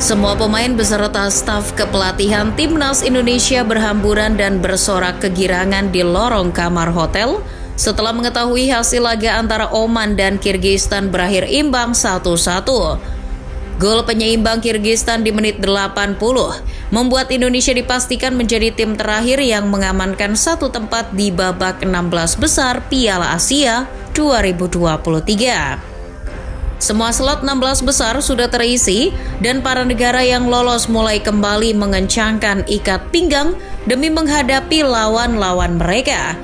Semua pemain beserta staf kepelatihan Timnas Indonesia berhamburan dan bersorak kegirangan di lorong kamar hotel setelah mengetahui hasil laga antara Oman dan Kirgistan berakhir imbang 1-1. Gol penyeimbang Kirgistan di menit 80 membuat Indonesia dipastikan menjadi tim terakhir yang mengamankan satu tempat di babak 16 besar Piala Asia 2023. Semua slot 16 besar sudah terisi dan para negara yang lolos mulai kembali mengencangkan ikat pinggang demi menghadapi lawan-lawan mereka.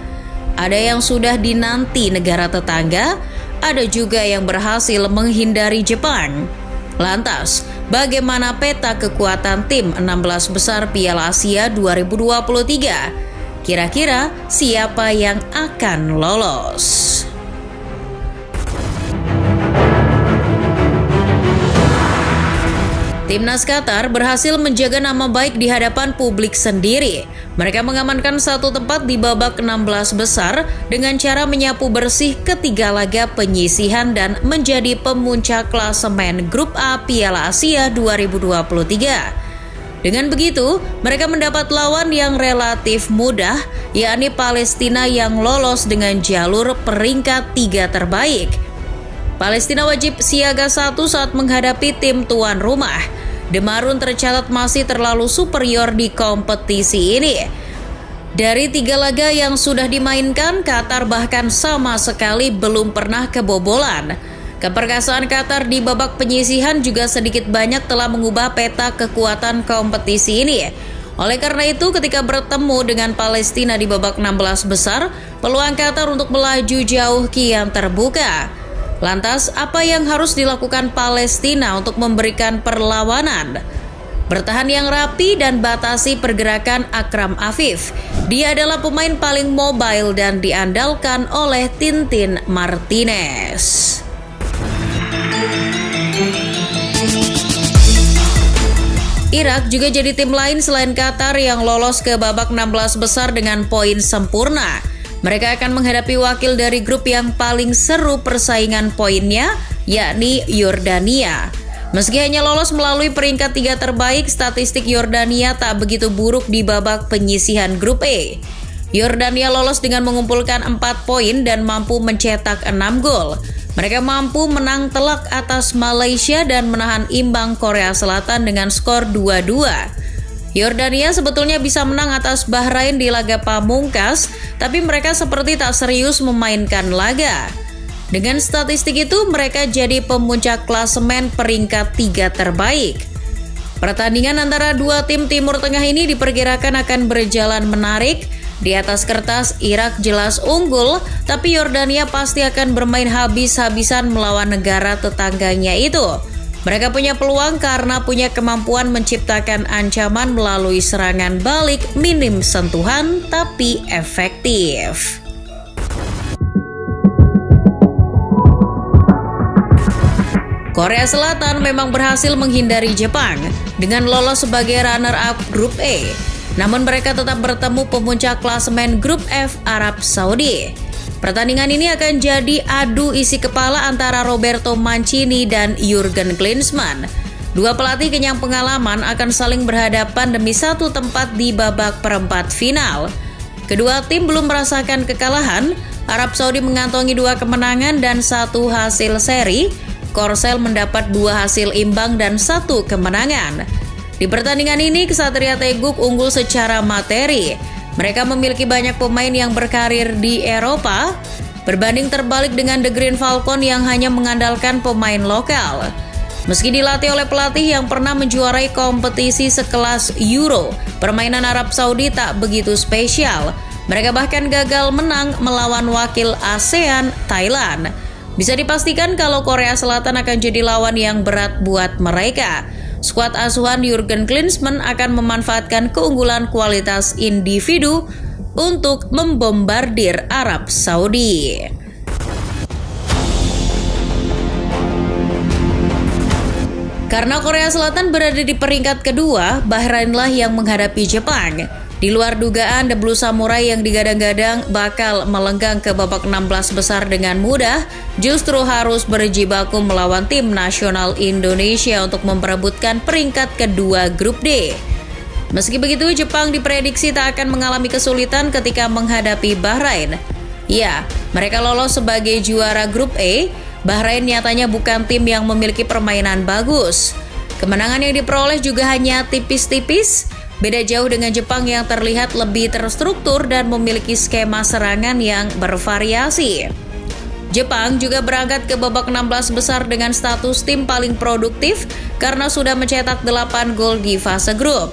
Ada yang sudah dinanti negara tetangga, ada juga yang berhasil menghindari Jepang. Lantas, bagaimana peta kekuatan tim 16 besar Piala Asia 2023? Kira-kira siapa yang akan lolos? Timnas Qatar berhasil menjaga nama baik di hadapan publik sendiri. Mereka mengamankan satu tempat di babak 16 besar dengan cara menyapu bersih ketiga laga penyisihan dan menjadi pemuncak klasemen Grup A Piala Asia 2023. Dengan begitu, mereka mendapat lawan yang relatif mudah, yakni Palestina yang lolos dengan jalur peringkat 3 terbaik. Palestina wajib siaga 1 saat menghadapi tim tuan rumah. The Maroon tercatat masih terlalu superior di kompetisi ini. Dari 3 laga yang sudah dimainkan, Qatar bahkan sama sekali belum pernah kebobolan. Keperkasaan Qatar di babak penyisihan juga sedikit banyak telah mengubah peta kekuatan kompetisi ini. Oleh karena itu, ketika bertemu dengan Palestina di babak 16 besar, peluang Qatar untuk melaju jauh kian terbuka. Lantas, apa yang harus dilakukan Palestina untuk memberikan perlawanan? Bertahan yang rapi dan batasi pergerakan Akram Afif. Dia adalah pemain paling mobile dan diandalkan oleh Tintin Martinez. Irak juga jadi tim lain selain Qatar yang lolos ke babak 16 besar dengan poin sempurna. Mereka akan menghadapi wakil dari grup yang paling seru persaingan poinnya, yakni Yordania. Meski hanya lolos melalui peringkat 3 terbaik, statistik Yordania tak begitu buruk di babak penyisihan grup E. Yordania lolos dengan mengumpulkan 4 poin dan mampu mencetak 6 gol. Mereka mampu menang telak atas Malaysia dan menahan imbang Korea Selatan dengan skor 2-2. Yordania sebetulnya bisa menang atas Bahrain di laga pamungkas, tapi mereka seperti tak serius memainkan laga. Dengan statistik itu, mereka jadi pemuncak klasemen peringkat 3 terbaik. Pertandingan antara dua tim Timur Tengah ini diperkirakan akan berjalan menarik. Di atas kertas, Irak jelas unggul, tapi Yordania pasti akan bermain habis-habisan melawan negara tetangganya itu. Mereka punya peluang karena punya kemampuan menciptakan ancaman melalui serangan balik minim sentuhan tapi efektif. Korea Selatan memang berhasil menghindari Jepang dengan lolos sebagai runner-up grup E. Namun mereka tetap bertemu pemuncak klasemen grup F, Arab Saudi. Pertandingan ini akan jadi adu isi kepala antara Roberto Mancini dan Jurgen Klinsmann. Dua pelatih kenyang pengalaman akan saling berhadapan demi satu tempat di babak perempat final. Kedua tim belum merasakan kekalahan. Arab Saudi mengantongi 2 kemenangan dan 1 hasil seri. Korsel mendapat 2 hasil imbang dan 1 kemenangan. Di pertandingan ini, Ksatria Teguk unggul secara materi. Mereka memiliki banyak pemain yang berkarir di Eropa, berbanding terbalik dengan The Green Falcon yang hanya mengandalkan pemain lokal. Meski dilatih oleh pelatih yang pernah menjuarai kompetisi sekelas Euro, permainan Arab Saudi tak begitu spesial. Mereka bahkan gagal menang melawan wakil ASEAN, Thailand. Bisa dipastikan kalau Korea Selatan akan jadi lawan yang berat buat mereka. Skuad asuhan Jurgen Klinsmann akan memanfaatkan keunggulan kualitas individu untuk membombardir Arab Saudi. Karena Korea Selatan berada di peringkat kedua, Bahrainlah yang menghadapi Jepang. Di luar dugaan, The Blue Samurai yang digadang-gadang bakal melenggang ke babak 16 besar dengan mudah, justru harus berjibaku melawan tim nasional Indonesia untuk memperebutkan peringkat kedua grup D. Meski begitu, Jepang diprediksi tak akan mengalami kesulitan ketika menghadapi Bahrain. Ya, mereka lolos sebagai juara grup E. Bahrain nyatanya bukan tim yang memiliki permainan bagus. Kemenangan yang diperoleh juga hanya tipis-tipis. Beda jauh dengan Jepang yang terlihat lebih terstruktur dan memiliki skema serangan yang bervariasi. Jepang juga berangkat ke babak 16 besar dengan status tim paling produktif karena sudah mencetak 8 gol di fase grup.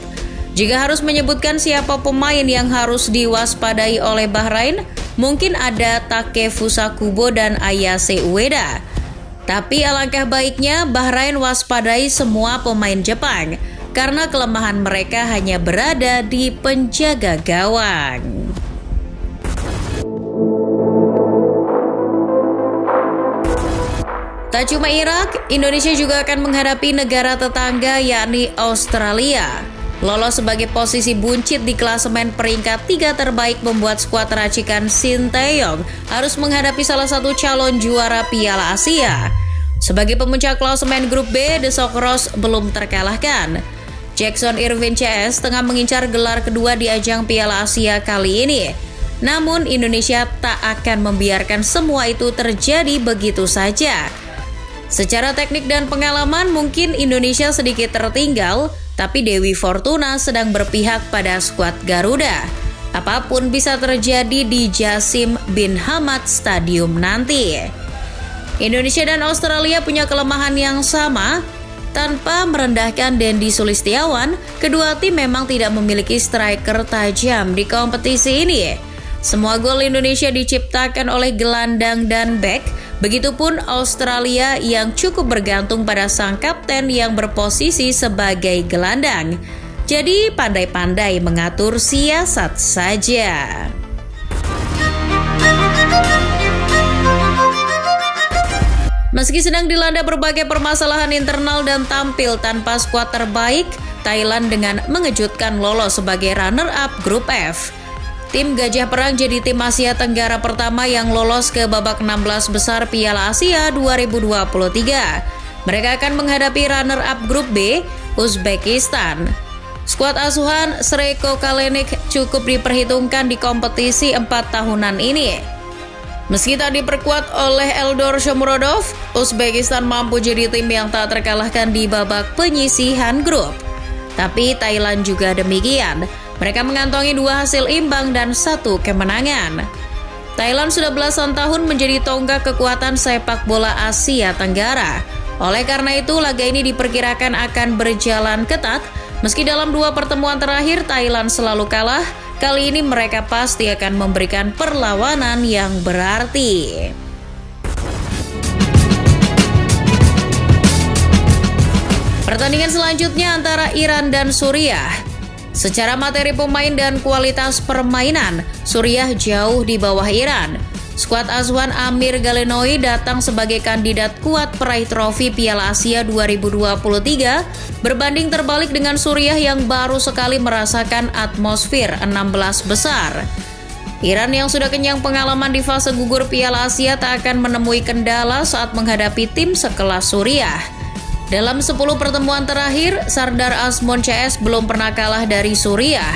Jika harus menyebutkan siapa pemain yang harus diwaspadai oleh Bahrain, mungkin ada Takefusa Kubo dan Ayase Ueda. Tapi alangkah baiknya Bahrain waspadai semua pemain Jepang, karena kelemahan mereka hanya berada di penjaga gawang. Tak cuma Irak, Indonesia juga akan menghadapi negara tetangga yakni Australia. Lolos sebagai posisi buncit di klasemen peringkat 3 terbaik membuat skuad racikan Sinteyong harus menghadapi salah satu calon juara Piala Asia. Sebagai pemuncak klasemen grup B, The Socceroos belum terkalahkan. Jackson Irvin CS tengah mengincar gelar kedua di ajang Piala Asia kali ini. Namun Indonesia tak akan membiarkan semua itu terjadi begitu saja. Secara teknik dan pengalaman mungkin Indonesia sedikit tertinggal, tapi Dewi Fortuna sedang berpihak pada skuad Garuda. Apapun bisa terjadi di Jasim bin Hamad Stadium nanti. Indonesia dan Australia punya kelemahan yang sama. Tanpa merendahkan Dendi Sulistiawan, kedua tim memang tidak memiliki striker tajam di kompetisi ini. Semua gol Indonesia diciptakan oleh gelandang dan bek, begitupun Australia yang cukup bergantung pada sang kapten yang berposisi sebagai gelandang. Jadi pandai-pandai mengatur siasat saja. Meski sedang dilanda berbagai permasalahan internal dan tampil tanpa skuad terbaik, Thailand dengan mengejutkan lolos sebagai runner-up grup F. Tim Gajah Perang jadi tim Asia Tenggara pertama yang lolos ke babak 16 besar Piala Asia 2023. Mereka akan menghadapi runner-up grup B, Uzbekistan. Skuad asuhan Sreko Kalenik cukup diperhitungkan di kompetisi 4 tahunan ini. Meski tak diperkuat oleh Eldor Shomurodov, Uzbekistan mampu jadi tim yang tak terkalahkan di babak penyisihan grup. Tapi Thailand juga demikian. Mereka mengantongi 2 hasil imbang dan 1 kemenangan. Thailand sudah belasan tahun menjadi tonggak kekuatan sepak bola Asia Tenggara. Oleh karena itu, laga ini diperkirakan akan berjalan ketat. Meski dalam 2 pertemuan terakhir Thailand selalu kalah, kali ini mereka pasti akan memberikan perlawanan yang berarti. Pertandingan selanjutnya antara Iran dan Suriah. Secara materi pemain dan kualitas permainan, Suriah jauh di bawah Iran. Skuad asuhan Amir Galenoi datang sebagai kandidat kuat peraih trofi Piala Asia 2023, berbanding terbalik dengan Suriah yang baru sekali merasakan atmosfer 16 besar. Iran yang sudah kenyang pengalaman di fase gugur Piala Asia tak akan menemui kendala saat menghadapi tim sekelas Suriah. Dalam 10 pertemuan terakhir, Sardar Azmoun CS belum pernah kalah dari Suriah.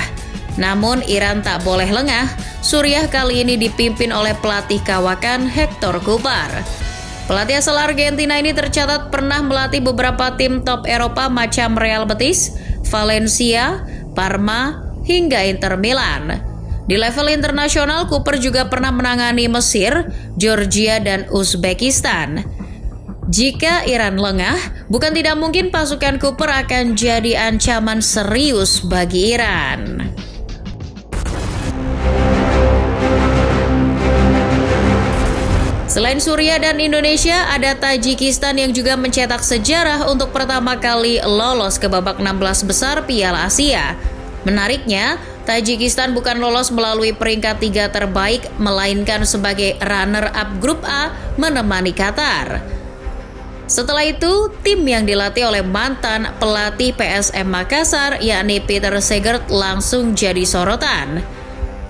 Namun Iran tak boleh lengah. Suriah kali ini dipimpin oleh pelatih kawakan Hector Cooper. Pelatih asal Argentina ini tercatat pernah melatih beberapa tim top Eropa macam Real Betis, Valencia, Parma, hingga Inter Milan. Di level internasional, Cooper juga pernah menangani Mesir, Georgia, dan Uzbekistan. Jika Iran lengah, bukan tidak mungkin pasukan Cooper akan jadi ancaman serius bagi Iran. Selain Suriah dan Indonesia, ada Tajikistan yang juga mencetak sejarah untuk pertama kali lolos ke babak 16 besar Piala Asia. Menariknya, Tajikistan bukan lolos melalui peringkat 3 terbaik, melainkan sebagai runner-up grup A menemani Qatar. Setelah itu, tim yang dilatih oleh mantan pelatih PSM Makassar yakni Peter Segert langsung jadi sorotan.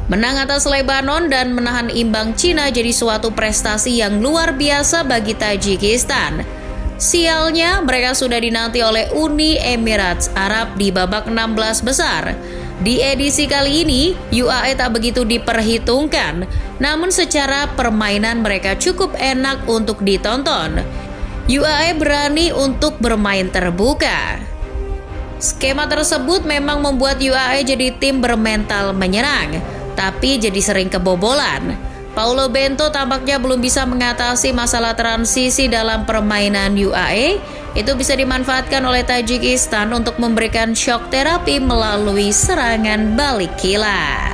Menang atas Lebanon dan menahan imbang Cina jadi suatu prestasi yang luar biasa bagi Tajikistan. Sialnya, mereka sudah dinanti oleh Uni Emirat Arab di babak 16 besar. Di edisi kali ini, UAE tak begitu diperhitungkan, namun secara permainan mereka cukup enak untuk ditonton. UAE berani untuk bermain terbuka. Skema tersebut memang membuat UAE jadi tim bermental menyerang, tapi jadi sering kebobolan. Paulo Bento tampaknya belum bisa mengatasi masalah transisi dalam permainan UAE. Itu bisa dimanfaatkan oleh Tajikistan untuk memberikan shock terapi melalui serangan balik kilat.